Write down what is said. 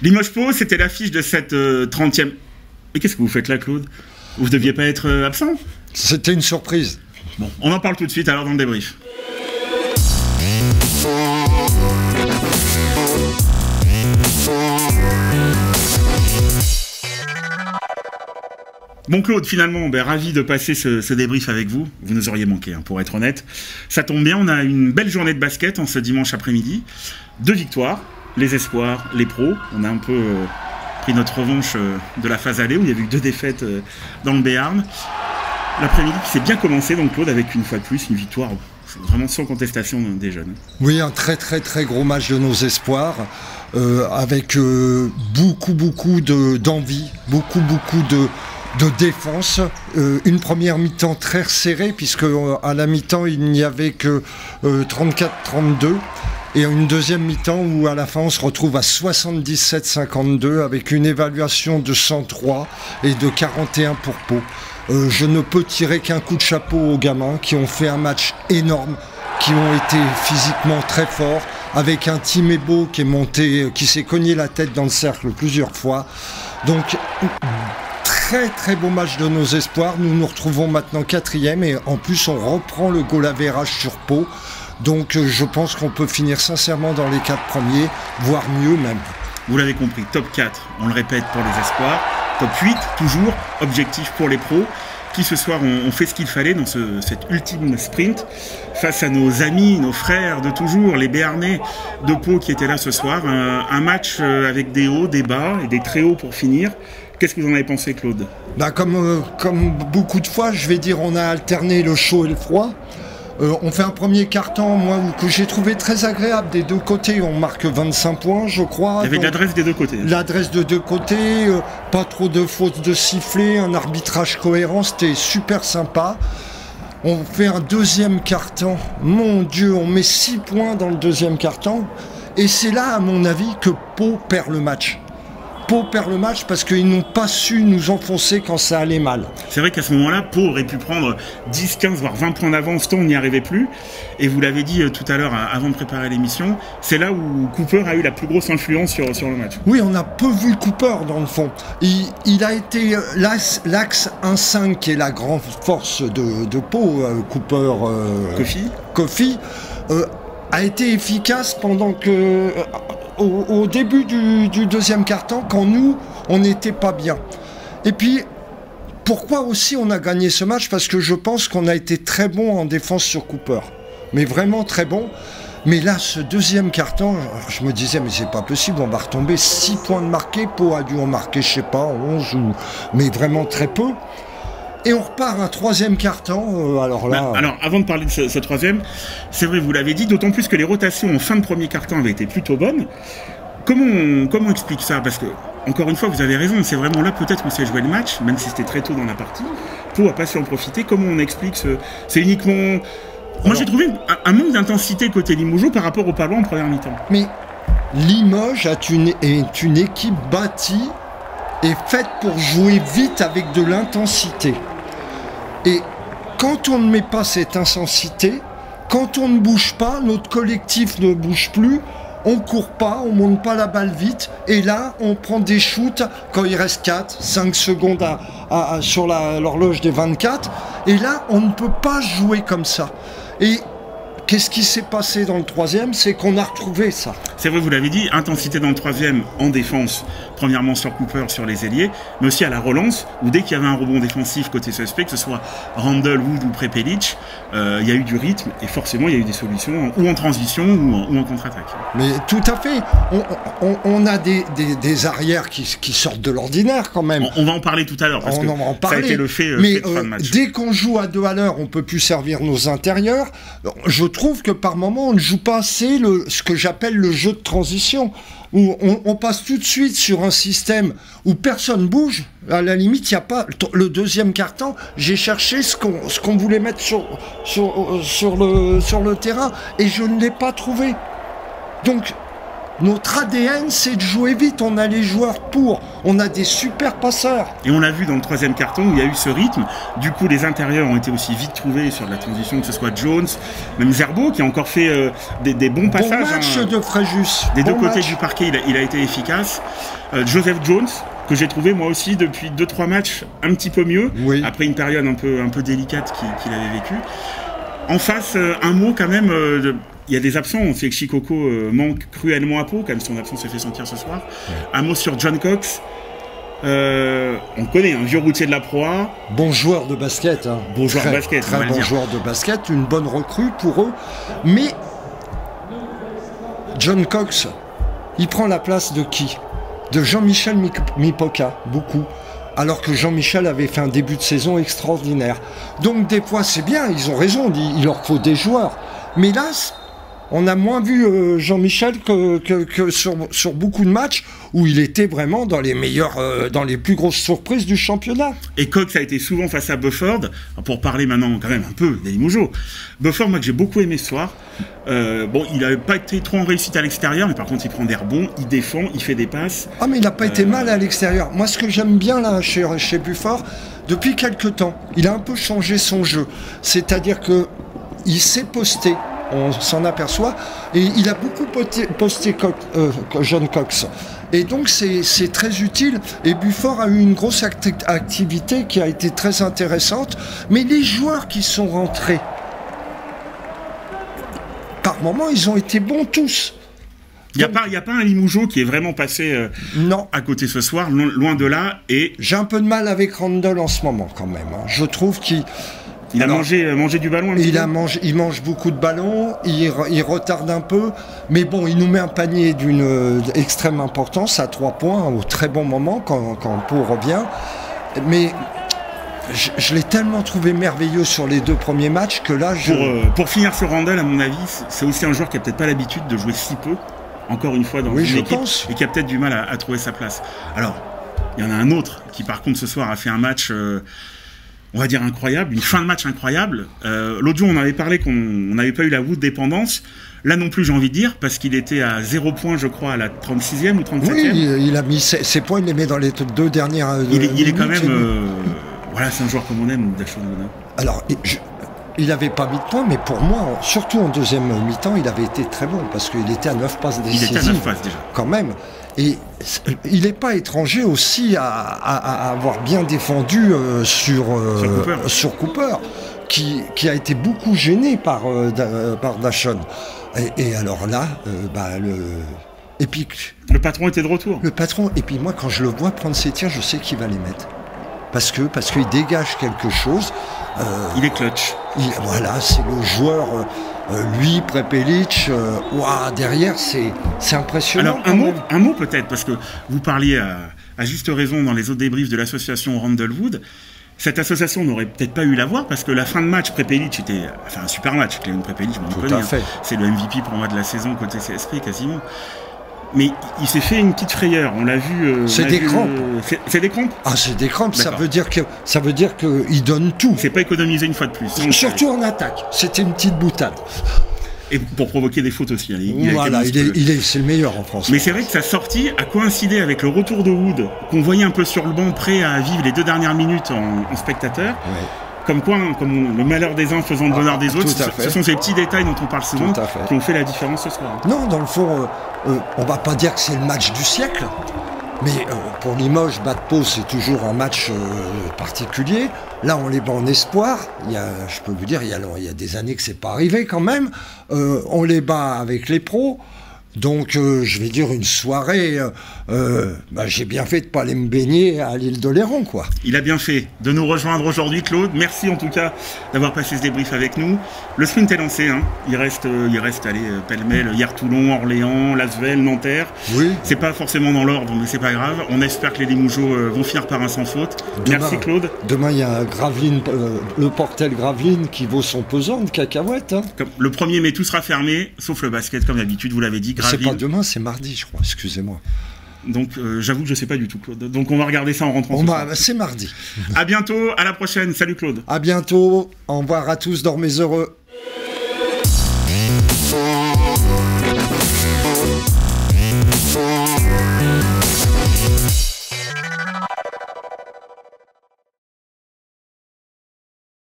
Limoges-Pau, c'était l'affiche de cette 30e. Mais qu'est-ce que vous faites là, Claude? Vous ne deviez pas être absent? C'était une surprise. Bon, on en parle tout de suite alors dans le débrief. Bon Claude, finalement, ravi de passer ce débrief avec vous. Vous nous auriez manqué, hein, pour être honnête. Ça tombe bien, on a une belle journée de basket en ce dimanche après-midi. 2 victoires, les espoirs, les pros. On a un peu pris notre revanche de la phase aller où il y a eu 2 défaites dans le Béarn. L'après-midi qui s'est bien commencé, donc Claude, avec une fois de plus une victoire vraiment sans contestation des jeunes. Oui, un très gros match de nos espoirs, avec beaucoup d'envie, beaucoup de défense, une première mi-temps très serrée puisque à la mi-temps il n'y avait que 34-32 et une deuxième mi-temps où à la fin on se retrouve à 77-52 avec une évaluation de 103 et de 41 pour Pau. Je ne peux tirer qu'un coup de chapeau aux gamins qui ont fait un match énorme, qui ont été physiquement très forts, avec un Timebo qui est monté, qui s'est cogné la tête dans le cercle plusieurs fois. Donc très beau match de nos espoirs. Nous nous retrouvons maintenant 4e et en plus on reprend le goal average sur Pau. Donc je pense qu'on peut finir sincèrement dans les 4 premiers, voire mieux même. Vous l'avez compris, top 4, on le répète pour les espoirs. Top 8, toujours, objectif pour les pros, qui ce soir ont fait ce qu'il fallait dans cet ultime sprint face à nos amis, nos frères de toujours, les Béarnais de Pau qui étaient là ce soir. Un match avec des hauts, des bas et des très hauts pour finir. Qu'est-ce que vous en avez pensé, Claude? Comme beaucoup de fois, je vais dire, on a alterné le chaud et le froid. On fait un premier quart-temps, moi, que j'ai trouvé très agréable des deux côtés. On marque 25 points, je crois. Il y avait de l'adresse des deux côtés. L'adresse de deux côtés, pas trop de fautes de sifflet, un arbitrage cohérent, c'était super sympa. On fait un deuxième quart-temps. Mon Dieu, on met 6 points dans le deuxième quart-temps. Et c'est là, à mon avis, que Pau perd le match. Pau perd le match parce qu'ils n'ont pas su nous enfoncer quand ça allait mal. C'est vrai qu'à ce moment-là, Pau aurait pu prendre 10, 15, voire 20 points d'avance, tant on n'y arrivait plus. Et vous l'avez dit tout à l'heure, avant de préparer l'émission, c'est là où Cooper a eu la plus grosse influence sur le match. Oui, on a peu vu Cooper dans le fond. Il a été l'axe 1-5 qui est la grande force de Pau, Cooper. Kofi a été efficace pendant que... Au début du deuxième quart-temps, quand nous, on n'était pas bien. Et puis, pourquoi aussi on a gagné ce match? Parce que je pense qu'on a été très bon en défense sur Cooper. Mais vraiment très bon. Mais là, ce deuxième quart-temps, je me disais, mais c'est pas possible, on va retomber 6 points de marqués. Pau a dû en marquer, je sais pas, 11, mais vraiment très peu. Et on repart un troisième quart-temps, alors là... Alors, avant de parler de ce troisième, c'est vrai, vous l'avez dit, d'autant plus que les rotations en fin de premier quart-temps avaient été plutôt bonnes. Comment on explique ça? Parce que, encore une fois, vous avez raison, c'est vraiment là peut-être qu'on s'est joué le match, même si c'était très tôt dans la partie. Pau n'a pas su en profiter. Comment on explique c'est uniquement... Moi, j'ai trouvé un manque d'intensité côté Limoges par rapport au Palois en première mi-temps. Mais Limoges est une équipe bâtie et faite pour jouer vite avec de l'intensité. Et quand on ne met pas cette intensité, quand on ne bouge pas, notre collectif ne bouge plus, on court pas, on monte pas la balle vite, et là on prend des shoots quand il reste 4-5 secondes sur l'horloge des 24, et là on ne peut pas jouer comme ça. Et qu'est-ce qui s'est passé dans le troisième? C'est qu'on a retrouvé ça. C'est vrai, vous l'avez dit, intensité dans le troisième en défense, premièrement sur Cooper, sur les ailiers, mais aussi à la relance, où dès qu'il y avait un rebond défensif côté suspect, que ce soit Randle, Wood ou Prepelic, il y a eu du rythme et forcément il y a eu des solutions, ou en transition ou en contre-attaque. Mais tout à fait, on a des arrières qui sortent de l'ordinaire quand même. On va en parler tout à l'heure, parce que ça a été le fait, mais de fin de match. Dès qu'on joue à 2 à l'heure, on peut plus servir nos intérieurs. Je trouve que par moment on ne joue pas assez ce que j'appelle le jeu de transition, où on passe tout de suite sur un système où personne bouge. À la limite, il n'y a pas le deuxième quart-temps. J'ai cherché ce qu'on voulait mettre sur le terrain et je ne l'ai pas trouvé. Donc Notre ADN, c'est de jouer vite. On a les joueurs pour. On a des super passeurs. Et on l'a vu dans le troisième carton où il y a eu ce rythme. Du coup, les intérieurs ont été aussi vite trouvés sur la transition, que ce soit Jones, même Zerbo qui a encore fait des bons passages. Bon match de Fréjus. Des deux côtés du parquet, il a été efficace. Joseph Jones, que j'ai trouvé moi aussi depuis 2-3 matchs un petit peu mieux, oui. Après une période un peu délicate qu'il avait vécue. En face, un mot quand même, il y a des absents, on sait que Shikoko manque cruellement à Pau, comme son absence s'est fait sentir ce soir. Ouais. Un mot sur John Cox, on connaît, un vieux routier de la proie. Bon joueur de basket. Hein. Bon joueur de basket, très bon joueur de basket, une bonne recrue pour eux. Mais John Cox, il prend la place de qui? De Jean-Michel Mipoca, beaucoup. Alors que Jean-Michel avait fait un début de saison extraordinaire. Donc des fois c'est bien, ils ont raison, il leur faut des joueurs. Mais là, on a moins vu Jean-Michel que sur beaucoup de matchs où il était vraiment dans les meilleurs, dans les plus grosses surprises du championnat. Et Cox a été souvent face à Bufford, pour parler maintenant quand même un peu d'Eli Moujo. Bufford, moi que j'ai beaucoup aimé ce soir, bon, il n'avait pas été trop en réussite à l'extérieur, mais par contre il prend des rebonds, il défend, il fait des passes. Ah mais il n'a pas été mal à l'extérieur. Moi ce que j'aime bien là chez Bufford, depuis quelques temps, il a un peu changé son jeu. C'est-à-dire que il s'est posté. On s'en aperçoit, et il a beaucoup posté John Cox. Et donc c'est très utile, et Bufford a eu une grosse activité qui a été très intéressante, mais les joueurs qui sont rentrés, par moments, ils ont été bons tous. Il n'y a pas un Limoujo qui est vraiment passé non. À côté ce soir, loin de là. Et j'ai un peu de mal avec Randle en ce moment quand même. Hein. Je trouve qu'il... Il a mangé du ballon un petit peu. Il mange beaucoup de ballons, il retarde un peu, mais bon, il nous met un panier d'une extrême importance à 3 points au très bon moment quand Pau revient. Mais je l'ai tellement trouvé merveilleux sur les 2 premiers matchs que là, pour finir sur Randle, à mon avis, c'est aussi un joueur qui a peut-être pas l'habitude de jouer si peu, encore une fois dans une équipe, et qui a peut-être du mal à trouver sa place. Alors, il y en a un autre qui par contre ce soir a fait un match... on va dire incroyable, une fin de match incroyable. L'autre jour, on avait parlé qu'on n'avait pas eu la Wood dépendance. Là non plus, j'ai envie de dire, parce qu'il était à 0 points, je crois, à la 36e ou 37e. Oui, il a mis ses points, il les met dans les 2 dernières il est quand même... voilà, c'est un joueur comme on aime, Dachshund. Alors, il n'avait pas mis de points, mais pour moi, surtout en deuxième mi-temps, il avait été très bon, parce qu'il était à 9 passes décisives. Il était à 9 passes déjà. Quand même. Et il n'est pas étranger aussi à avoir bien défendu sur Cooper, qui a été beaucoup gêné par Dachshund. Et alors là, et puis, le patron était de retour. Le patron, et puis moi, quand je le vois prendre ses tirs, je sais qu'il va les mettre. Parce qu'il dégage quelque chose. Il est clutch. Voilà, c'est le joueur... lui, Prepelic, derrière, c'est impressionnant. Alors, un mot peut-être, parce que vous parliez à juste raison dans les autres débriefs de l'association Randlewood. Cette association n'aurait peut-être pas eu la voir, parce que la fin de match, Prepelic était un super match. Clément Prepelic, je m'en connais. C'est le MVP pour moi de la saison côté CSP quasiment. Mais il s'est fait une petite frayeur, on l'a vu... c'est des crampes. C'est des crampes. Ah, c'est des crampes, ça veut dire qu'il donne tout. C'est pas économisé une fois de plus. Surtout en attaque, c'était une petite boutade. Et pour provoquer des fautes aussi. C'est le meilleur en France. Mais c'est vrai que sa sortie a coïncidé avec le retour de Wood, qu'on voyait un peu sur le banc, prêt à vivre les 2 dernières minutes en spectateur. Ouais. Comme quoi, comme le malheur des uns faisant le bonheur des autres, ce sont ces petits détails dont on parle souvent qui ont fait la différence ce soir. Non, dans le fond, on va pas dire que c'est le match du siècle, mais pour Limoges, battre Pau, c'est toujours un match particulier. Là, on les bat en espoir. Je peux vous dire, il y a des années que c'est pas arrivé quand même. On les bat avec les pros. Donc, je vais dire une soirée, j'ai bien fait de ne pas aller me baigner à l'île d'Oléron, quoi. Il a bien fait de nous rejoindre aujourd'hui, Claude. Merci en tout cas d'avoir passé ce débrief avec nous. Le sprint est lancé, hein. Il reste pêle-mêle, hier Toulon, Orléans, Lasvel, Nanterre. Oui. C'est pas forcément dans l'ordre, mais c'est pas grave. On espère que les Limougeaux vont finir par un sans faute. Merci, Claude. Demain, il y a Gravelines, le Portel Gravelines qui vaut son pesant de cacahuètes. Hein. Le 1er mai, tout sera fermé, sauf le basket, comme d'habitude, vous l'avez dit. C'est pas demain, c'est mardi, je crois, excusez-moi. Donc, j'avoue que je sais pas du tout, Claude. Donc, on va regarder ça en rentrant. C'est mardi. À bientôt, à la prochaine. Salut, Claude. À bientôt. Au revoir à tous, dormez heureux.